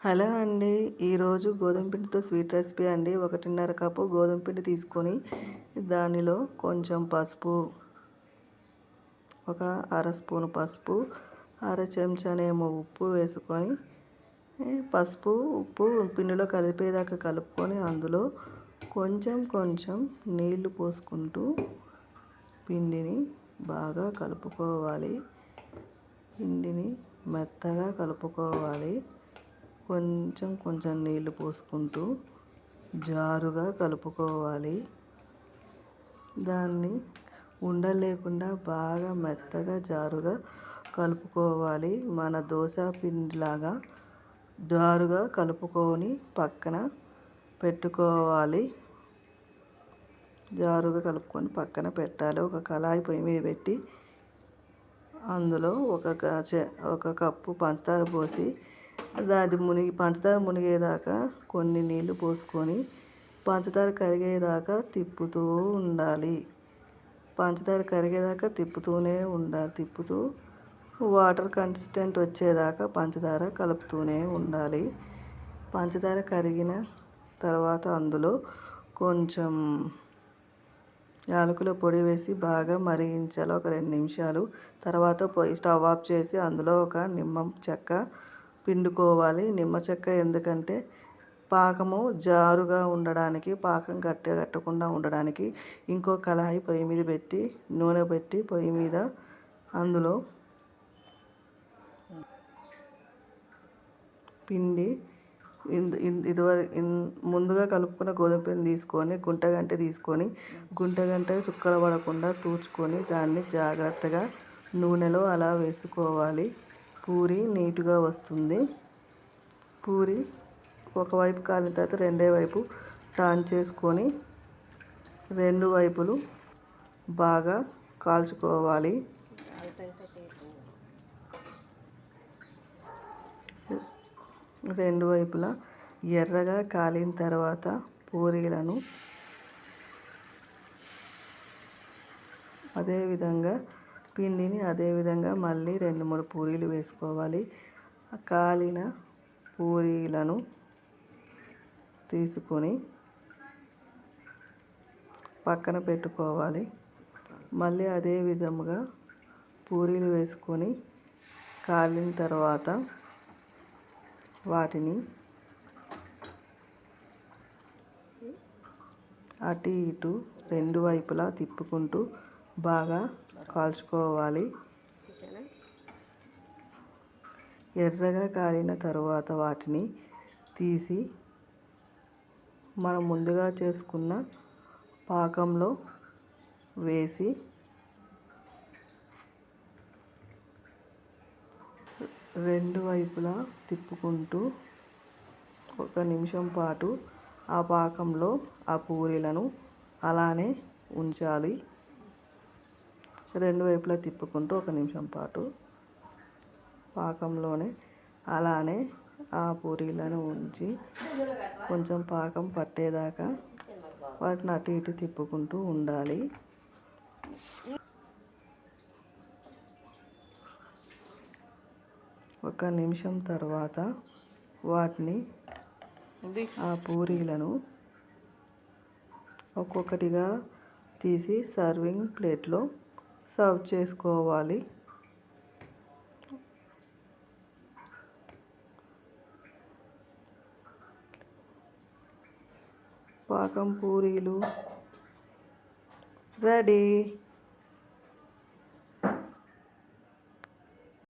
Hello అండి. ఈరోజు గోధుమ పిండితో స్వీట్ రెసిపీ అండి. 1.5 కప్పు గోధుమ పిండి తీసుకొని దానిలో కొంచెం పసుపు, ఒక అర స్పూను పసుపు, అర చెంచానేమో ఉప్పు వేసుకొని పసుపు ఉప్పు పిండిలో కలిపేదాకా కలుపుకొని అందులో కొంచెం కొంచెం నీళ్లు పోసుకుంటూ పిండిని బాగా కలుపుకోవాలి. పిండిని మెత్తగా కలుపుకోవాలి. కొంచెం కొంచెం నీళ్లు పోసుకుంటూ జారుగా కలుపుకోవాలి. దాన్ని ఉండలు లేకుండా బాగా మెత్తగా జారుగా కలుపుకోవాలి. మన దోశ పిండిలాగా జారుగా కలుపుకొని పక్కన పెట్టుకోవాలి. జారుగా కలుపుకొని పక్కన పెట్టాలి. ఒక కళాయి పొయ్యి మీద పెట్టి అందులో ఒక కప్పు పంచదార పోసి అది పంచదార మునిగేదాకా కొన్ని నీళ్లు పోసుకొని పంచదార కరిగేదాకా తిప్పుతూ ఉండాలి. పంచదార కరిగేదాకా తిప్పుతూ వాటర్ కన్సిస్టెంట్ వచ్చేదాకా పంచదార కలుపుతూనే ఉండాలి. పంచదార కరిగిన తర్వాత అందులో కొంచెం యాలకుల పొడి వేసి బాగా మరిగించాలి. ఒక 2 నిమిషాలు. తర్వాత స్టవ్ ఆఫ్ చేసి అందులో ఒక నిమ్మ చెక్క పిండుకోవాలి. నిమ్మ చెక్క ఎందుకంటే పాకము జారుగా ఉండడానికి, పాకం కట్టకుండా ఉండడానికి. ఇంకో కళాయి పొయ్యి మీద పెట్టి నూనె పెట్టి పొయ్యి మీద అందులో పిండి ముందుగా కలుపుకున్న గోధుమ పిండి తీసుకొని గుంటగంట చుక్కలు పడకుండా తూర్చుకొని దాన్ని జాగ్రత్తగా నూనెలో అలా వేసుకోవాలి. పూరి నీట్గా వస్తుంది. పూరి ఒకవైపు కాలిన తర్వాత రెండో వైపు టర్న్ చేసుకొని 2 వైపులు బాగా కాల్చుకోవాలి. రెండు వైపులా ఎర్రగా కాలిన తర్వాత పూరీలను అదేవిధంగా పిండిని అదేవిధంగా మళ్ళీ 2-3 పూరీలు వేసుకోవాలి. కాలిన పూరీలను తీసుకొని పక్కన పెట్టుకోవాలి. మళ్ళీ అదే విధముగా పూరీలు వేసుకొని కాలిన తర్వాత వాటిని అటు ఇటు 2 వైపులా తిప్పుకుంటూ బాగా కాల్చుకోవాలి. ఎర్రగా కాలిన తర్వాత వాటిని తీసి మనం ముందుగా చేసుకున్న పాకంలో వేసి 2 వైపులా తిప్పుకుంటూ 1 నిమిషం పాటు ఆ పాకంలో ఆ పూరీలను అలానే ఉంచాలి. 2 వైపులా తిప్పుకుంటూ 1 నిమిషం పాటు పాకంలోనే అలానే ఆ పూరీలను ఉంచి కొంచెం పాకం పట్టేదాకా వాటిని అటు ఇటు తిప్పుకుంటూ ఉండాలి. 1 నిమిషం తర్వాత వాటిని ఆ పూరీలను ఒక్కొక్కటిగా తీసి సర్వింగ్ ప్లేట్లో సర్వ్ చేసుకోవాలి. పాకం పూరీలు రెడీ.